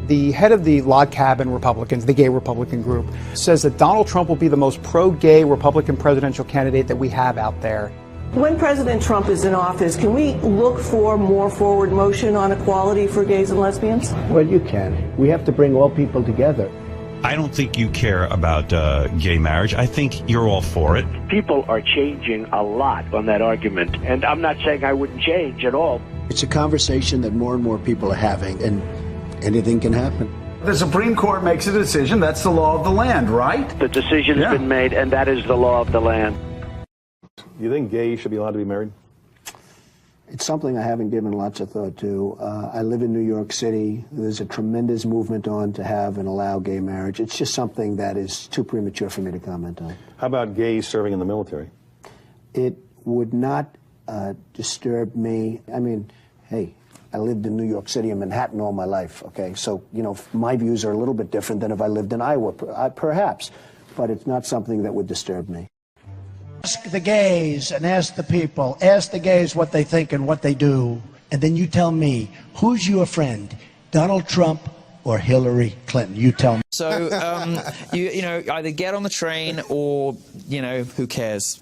The head of the Log Cabin Republicans, the gay Republican group, says that Donald Trump will be the most pro-gay Republican presidential candidate that we have out there. When President Trump is in office, can we look for more forward motion on equality for gays and lesbians? Well, you can. We have to bring all people together. I don't think you care about gay marriage. I think you're all for it. People are changing a lot on that argument, and I'm not saying I wouldn't change at all. It's a conversation that more and more people are having, and anything can happen. The Supreme Court makes a decision. That's the law of the land, right? The decision's been made, and that is the law of the land. You think gays should be allowed to be married? It's something I haven't given lots of thought to. I live in New York City. There's a tremendous movement on to have and allow gay marriage. It's just something that is too premature for me to comment on. How about gays serving in the military? It would not disturb me. I mean, hey, I lived in New York City and Manhattan all my life, okay? So, you know, my views are a little bit different than if I lived in Iowa, perhaps. But it's not something that would disturb me. Ask the gays and ask the people. Ask the gays what they think and what they do. And then you tell me, who's your friend, Donald Trump or Hillary Clinton? You tell me. So, you know, either get on the train or, you know, who cares?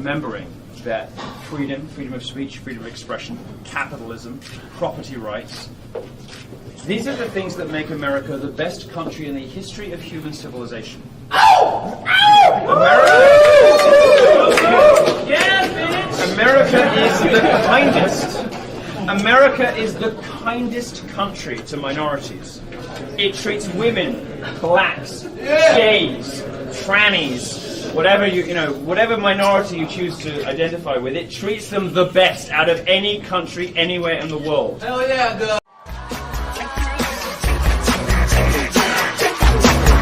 remembering that freedom of speech, freedom of expression, capitalism, property rights, these are the things that make America the best country in the history of human civilization. America is the kindest. America is the kindest country to minorities. It treats women, blacks, gays, trannies, whatever minority you choose to identify with, it treats them the best out of any country anywhere in the world. Hell yeah, dude.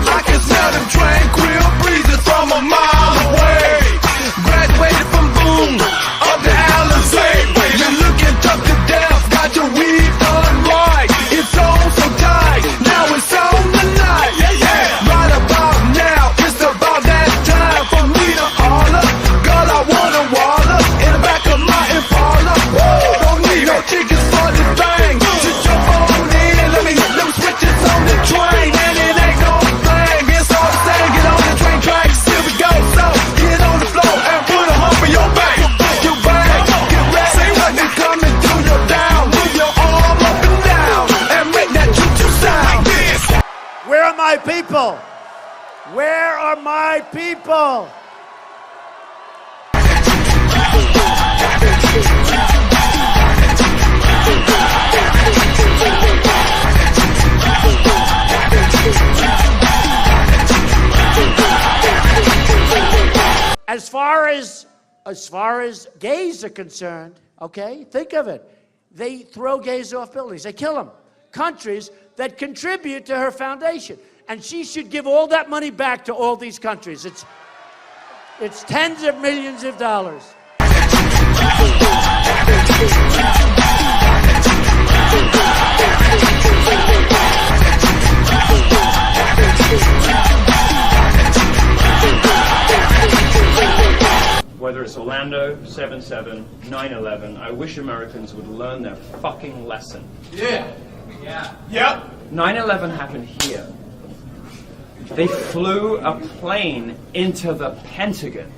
I can smell them tranquil breezes from a mile away. Graduated from Boone up to Alizé. You're looking tough to death, got your weave done right. It's on so tight, now it's on tonight. Right about now, it's about that time for me to holler. Girl, I wanna waller in the back of my Impala. Don't need no chickens for this thing. my people? Where are my people? As far as gays are concerned, okay, think of it. They throw gays off buildings. They kill them. Countries that contribute to her foundation. And she should give all that money back to all these countries. It's tens of millions of dollars. Whether it's Orlando, 7/7, 9/11, I wish Americans would learn their fucking lesson. Yeah. Yeah. Yep. 9/11 happened here. They flew a plane into the Pentagon.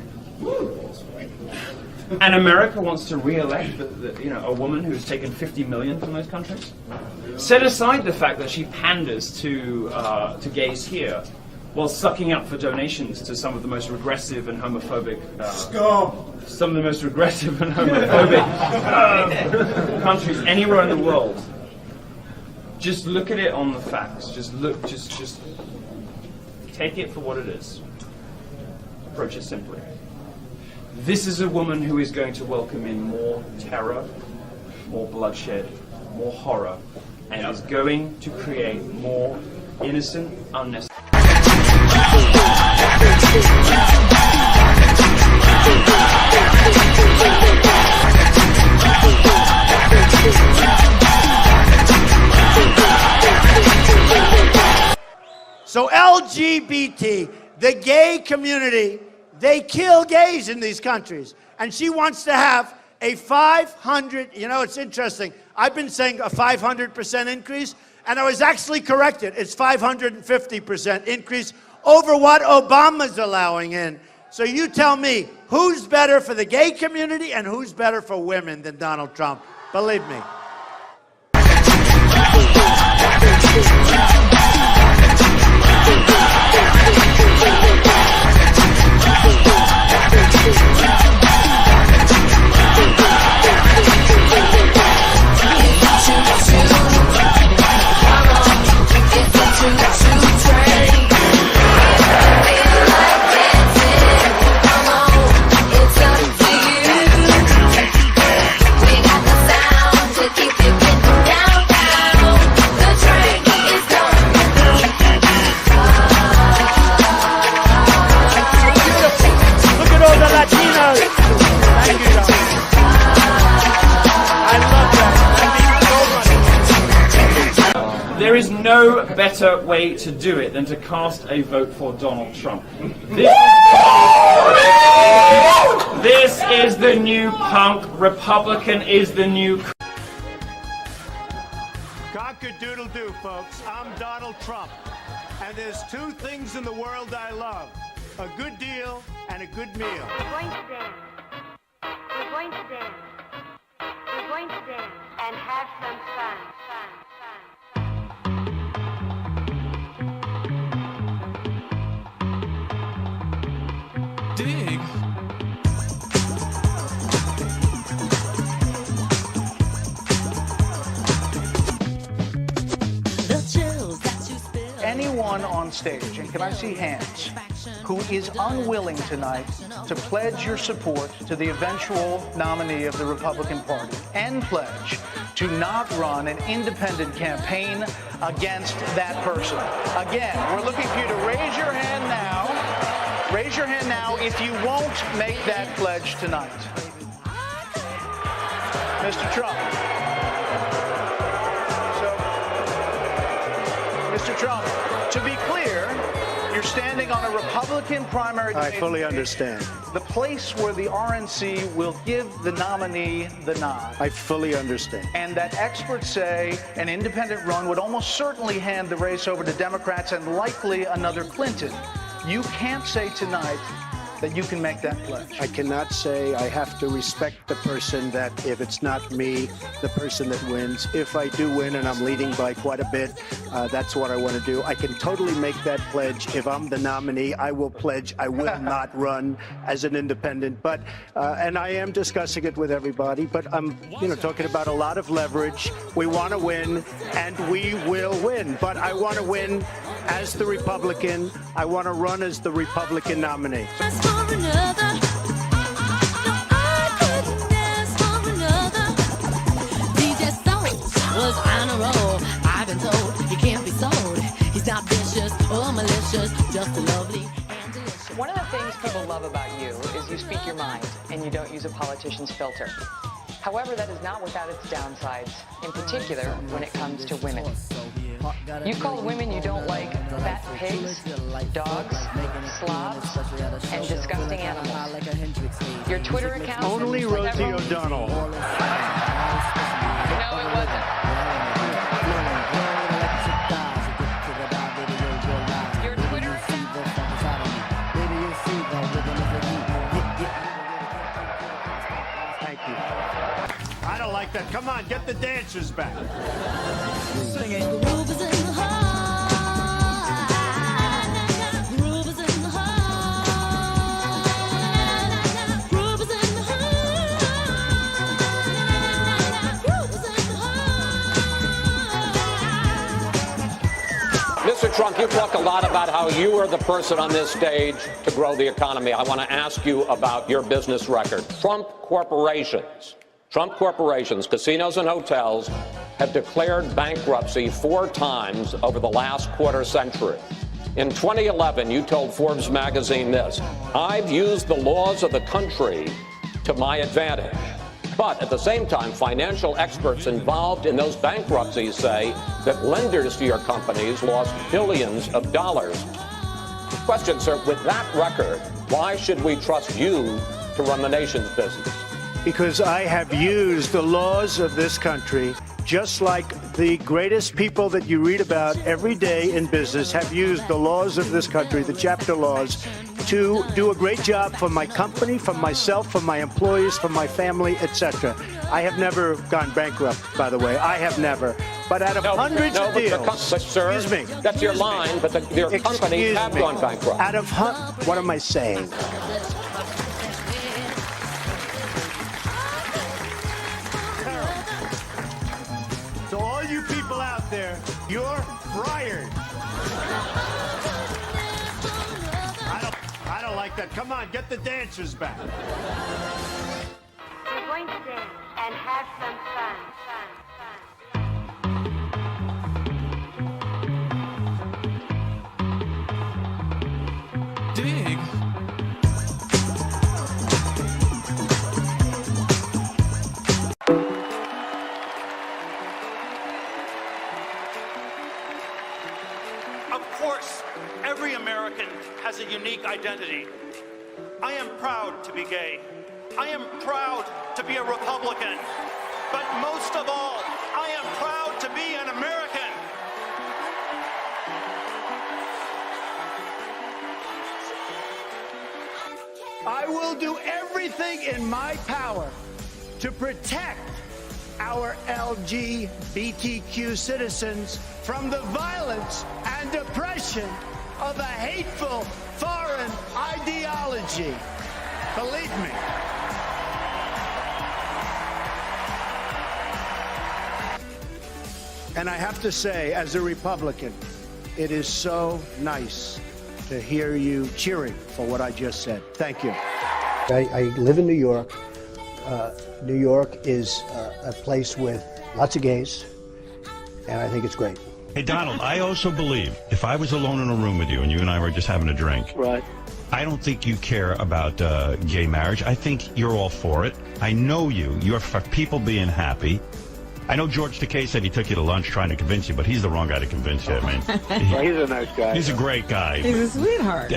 And America wants to re-elect a woman who's taken $50 million from those countries? Set aside the fact that she panders to gays here, while sucking up for donations to some of the most regressive and homophobic countries anywhere in the world. Just look at it on the facts. Just take it for what it is. Approach it simply. This is a woman who is going to welcome in more terror, more bloodshed, more horror, and is going to create more innocent, unnecessary. So LGBT, the gay community, they kill gays in these countries. And she wants to have a 500, it's interesting. I've been saying a 500% increase, and I was actually corrected. It's 550% increase over what Obama's allowing in. So you tell me, who's better for the gay community and who's better for women than Donald Trump? Believe me. There is no better way to do it than to cast a vote for Donald Trump. This is the new punk. Republican is the new... Cock-a-doodle-doo, folks. I'm Donald Trump. And there's two things in the world I love. A good deal and a good meal. We're going to dance. We're going to dance. We're going to dance and have some fun. Dig. Anyone on stage, and can I see hands, who is unwilling tonight to pledge your support to the eventual nominee of the Republican Party and pledge to not run an independent campaign against that person. Again, we're looking for you to raise your hand now. Raise your hand now if you won't make that pledge tonight. Mr. Trump. Mr. Trump, to be clear, you're standing on a Republican primary debate. I fully understand. The place where the RNC will give the nominee the nod. I fully understand. And that experts say an independent run would almost certainly hand the race over to Democrats and likely another Clinton. You can't say tonight that you can make that pledge? I cannot say I have to respect the person that, if it's not me, the person that wins. If I do win and I'm leading by quite a bit, that's what I want to do. I can totally make that pledge. If I'm the nominee, I will pledge I will not run as an independent. But and I am discussing it with everybody. But I'm, talking about a lot of leverage. We want to win, and we will win. But I want to win as the Republican. I want to run as the Republican nominee. Was on a roll. I've been told he can't be sold. He's not vicious or malicious, just lovely and delicious. One of the things people love about you is you speak your mind and you don't use a politician's filter. However, that is not without its downsides, in particular when it comes to women. You call women you don't like fat pigs, dogs, slobs, and disgusting animals. Your Twitter account... Only Rosie O'Donnell. No, it wasn't. Your Twitter account... Thank you. I don't like that. Come on, get the dancers back. Singing. Mr. Trump, you talk a lot about how you are the person on this stage to grow the economy. I want to ask you about your business record. Trump corporations, casinos and hotels have declared bankruptcy 4 times over the last quarter century. In 2011, you told Forbes magazine this: "I've used the laws of the country to my advantage." But at the same time, financial experts involved in those bankruptcies say that lenders to your companies lost billions of dollars. Question, sir, with that record, why should we trust you to run the nation's business? Because I have used the laws of this country, just like the greatest people that you read about every day in business have used the laws of this country, the chapter laws, to do a great job for my company, for myself, for my employees, for my family, etc. I have never gone bankrupt, by the way. I have never. But out of hundreds of deals, sir, excuse me, that's your line, but your companies have gone bankrupt. Out of what am I saying? So all you people out there, you're fired. I don't like that. Come on, get the dancers back. We're going to dance and have some fun. Dig. Of course, every American has a unique identity. I am proud to be gay. I am proud to be a Republican. But most of all, I am proud to be an American. I will do everything in my power to protect our LGBTQ citizens from the violence and oppression of a hateful foreign ideology. Believe me. And I have to say, as a Republican, it is so nice to hear you cheering for what I just said. Thank you. I live in New York. New York is a place with lots of gays, and I think it's great. Hey, Donald, I also believe if I was alone in a room with you and you and I were just having a drink, Right. I don't think you care about gay marriage. I think you're all for it. I know you. You're for people being happy. I know George Takei said he took you to lunch trying to convince you, but he's the wrong guy to convince you. I mean, Well, he's a nice guy. he's a great guy. He's a sweetheart.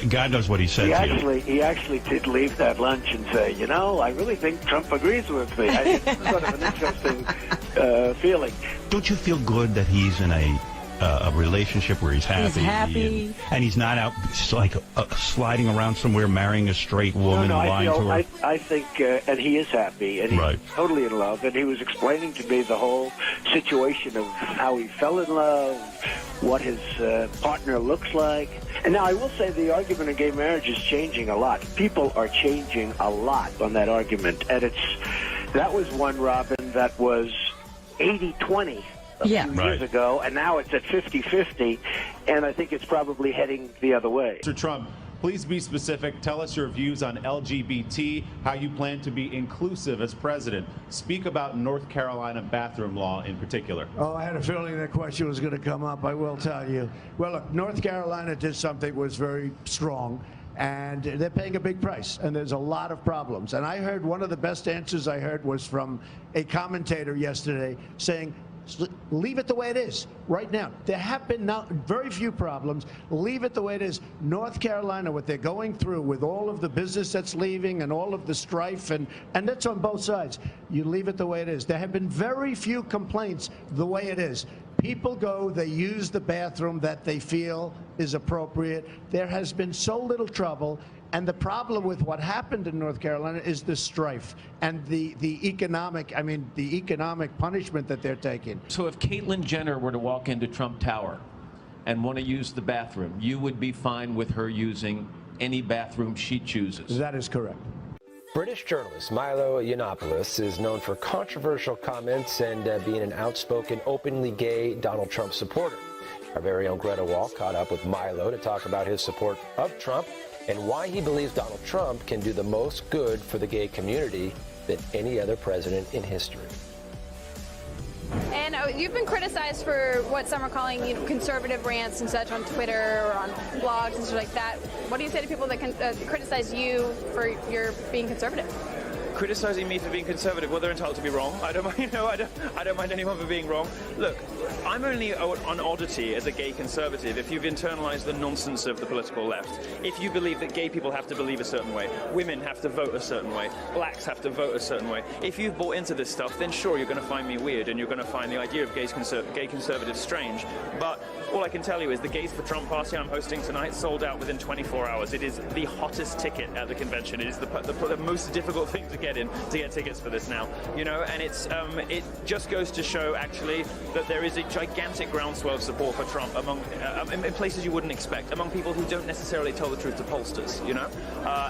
God knows what he said to you. He actually did leave that lunch and say, I really think Trump agrees with me. It's sort of an interesting feeling. Don't you feel good that he's in a a relationship where he's happy. And he's not out like sliding around somewhere marrying a straight woman and lying to her. I think, and he is happy, and he's totally in love, and he was explaining to me the whole situation of how he fell in love, what his partner looks like. And now I will say the argument of gay marriage is changing a lot. People are changing a lot on that argument, and that was one, Robin, that was 80-20 a few years ago, and now it's at 50-50, and I think it's probably heading the other way. Mr. Trump, please be specific. Tell us your views on LGBT, how you plan to be inclusive as president. Speak about North Carolina bathroom law in particular. Oh, I had a feeling that question was going to come up, I will tell you. Well, look, North Carolina did something that was very strong, and they're paying a big price, and there's a lot of problems. And I heard one of the best answers I heard was from a commentator yesterday saying, leave it the way it is right now. There have been very few problems. Leave it the way it is. North Carolina, what they're going through with all of the business that's leaving and all of the strife, and that's on both sides. You leave it the way it is. There have been very few complaints the way it is. People go, they use the bathroom that they feel is appropriate. There has been so little trouble. And the problem with what happened in North Carolina is the strife and the economic punishment that they're taking. So if Caitlyn Jenner were to walk into Trump Tower and want to use the bathroom, you would be fine with her using any bathroom she chooses? That is correct. British journalist Milo Yiannopoulos is known for controversial comments and being an outspoken, openly gay Donald Trump supporter. Our very own Greta Wall caught up with Milo to talk about his support of Trump and why he believes Donald Trump can do the most good for the gay community than any other president in history. And you've been criticized for what some are calling, conservative rants and such on Twitter or on blogs and stuff like that. What do you say to people that can criticize you for your being conservative? Criticizing me for being conservative, well, they're entitled to be wrong. I don't mind anyone for being wrong. Look, I'm only an oddity as a gay conservative if you've internalized the nonsense of the political left. If you believe that gay people have to believe a certain way, women have to vote a certain way, blacks have to vote a certain way. If you've bought into this stuff, then sure, you're going to find me weird and you're going to find the idea of gay conservatives strange. But all I can tell you is the Gays for Trump party I'm hosting tonight sold out within 24 hours. It is the hottest ticket at the convention. It is the most difficult thing to get tickets for this now, and it just goes to show actually that there is a gigantic groundswell of support for Trump among in places you wouldn't expect, among people who don't necessarily tell the truth to pollsters,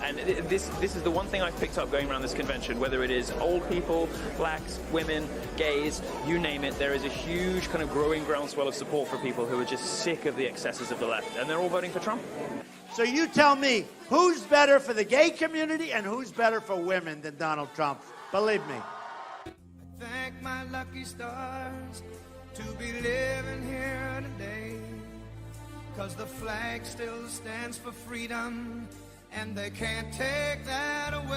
and this is the one thing I've picked up going around this convention, whether it is old people, blacks, women, gays, you name it, there is a huge kind of growing groundswell of support for people who are just sick of the excesses of the left, and they're all voting for Trump. So you tell me, who's better for the gay community and who's better for women than Donald Trump? Believe me. Thank my lucky stars to be living here today, 'cause the flag still stands for freedom and they can't take that away.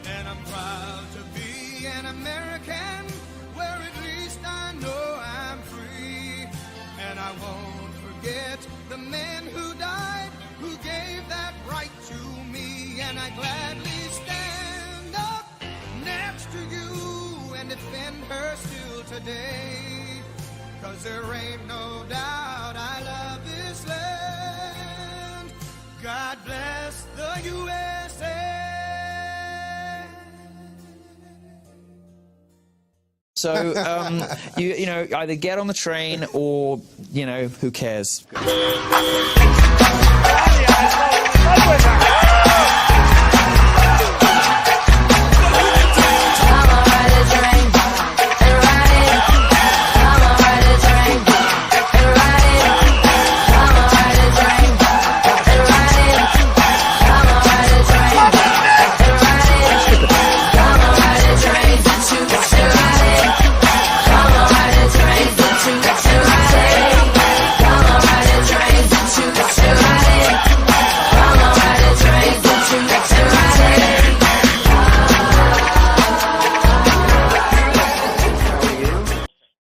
And I'm proud to be an American, where at least I know I'm free. And I won't forget the men who died, who gave that right to me. And I gladly stand up next to you and defend her still today. 'Cause there ain't no doubt I love this land. God bless the USA. So, either get on the train or, who cares?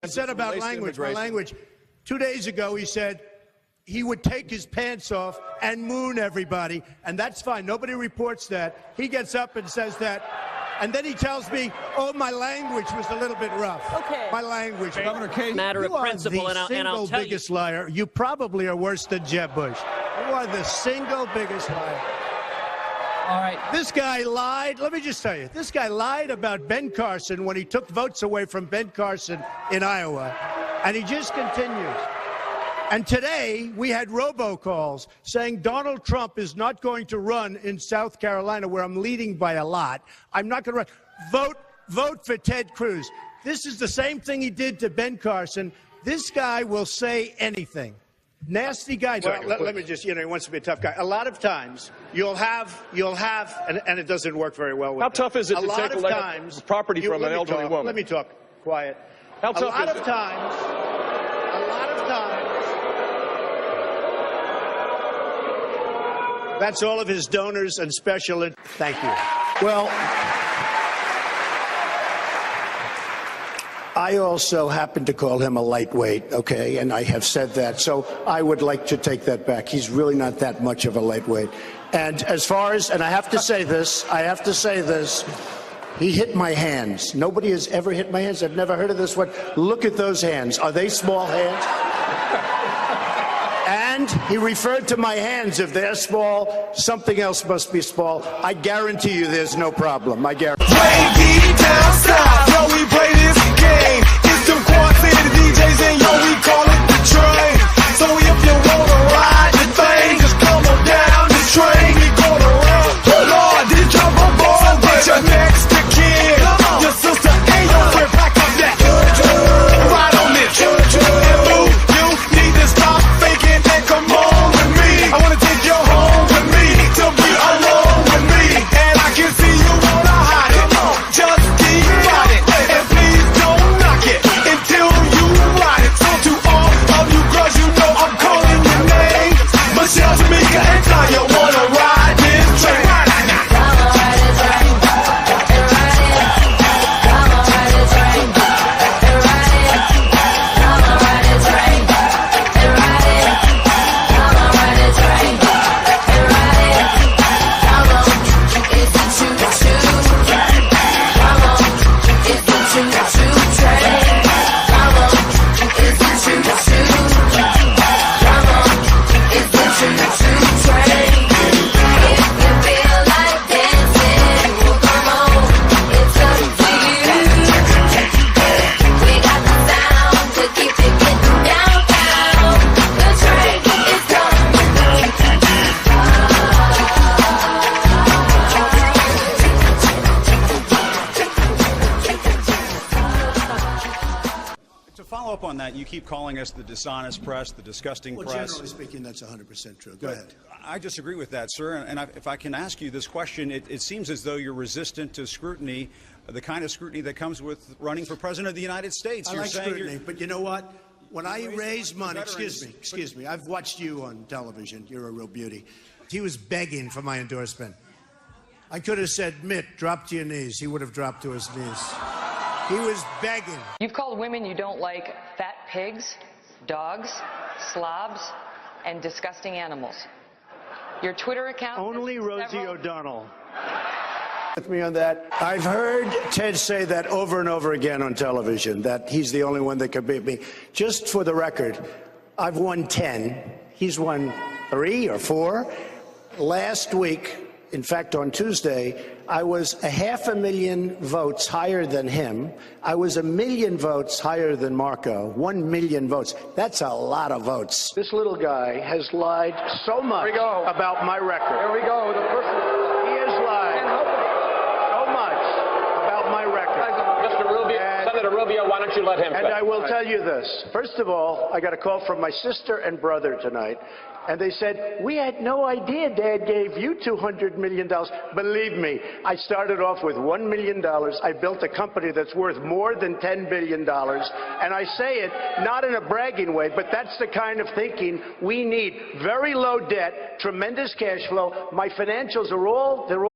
Said about language. 2 days ago, he said he would take his pants off and moon everybody, and that's fine. Nobody reports that. He gets up and says that And then he tells me, oh, my language was a little bit rough. Okay. My language. Governor Casey, matter of principle, and I'll tell you. You are the single biggest liar. You probably are worse than Jeb Bush. You are the single biggest liar. All right. This guy lied. Let me just tell you, this guy lied about Ben Carson when he took votes away from Ben Carson in Iowa, and he just continues. And today, we had robocalls saying Donald Trump is not going to run in South Carolina, where I'm leading by a lot. I'm not going to run. Vote for Ted Cruz. This is the same thing he did to Ben Carson. This guy will say anything. Nasty guy. Well, let me just, he wants to be a tough guy. A lot of times, you'll have, and it doesn't work very well with How tough is it to take property from an elderly woman? Let me talk. Quiet. How tough is it? A lot of times, that's all of his donors and special. Thank you. Well, I also happen to call him a lightweight, okay? And I have said that. So I would like to take that back. He's really not that much of a lightweight. And as far as, and I have to say this, he hit my hands. Nobody has ever hit my hands. I've never heard of this one. Look at those hands. Are they small hands? And he referred to my hands. If they're small, something else must be small. I guarantee you there's no problem. I guarantee. Down south, yo, we play this game. It's them Quad City DJs and yo, we call it the train. So if you wanna ride the thing, just come on down the train. We going around. Lord, did you jump on board? Get your next to kin. Your sister and your friend, pack up that. Ride on this. And you need to stop faking and come on with me. I wanna take you home with me to be alone with me. And I can see you wanna hide it. Just keep riding, and please don't knock it until you ride it. So to all of you girls, you know I'm calling your name. Michelle, Tamika, and Tanya wanna ride this train. Up on that, you keep calling us the dishonest press, the disgusting press. Generally speaking, that's 100% true. Go ahead. I disagree with that, sir. And if I can ask you this question, it seems as though you're resistant to scrutiny, the kind of scrutiny that comes with running for president of the United States. I like scrutiny, but you know what? When I raise money, excuse me, I've watched you on television. You're a real beauty. He was begging for my endorsement. I could have said, Mitt, drop to your knees. He would have dropped to his knees. He was begging. You've called women you don't like fat pigs, dogs, slobs, and disgusting animals. Your Twitter account... Only Rosie O'Donnell. With me on that. I've heard Ted say that over and over again on television, that he's the only one that could beat me. Just for the record, I've won 10. He's won 3 or 4. Last week, in fact, on Tuesday, I was 500,000 votes higher than him. I was 1 million votes higher than Marco. 1 million votes. That's a lot of votes. This little guy has lied so much about my record. Here we go. The person. He has lied so much about my record. Mr. Rubio, Senator Rubio, why don't you let him And I will tell you this. First of all, I got a call from my sister and brother tonight. And they said, we had no idea Dad gave you $200 million. Believe me, I started off with $1 million. I built a company that's worth more than $10 billion. And I say it not in a bragging way, but that's the kind of thinking we need. Very low debt, tremendous cash flow. My financials are all, they're all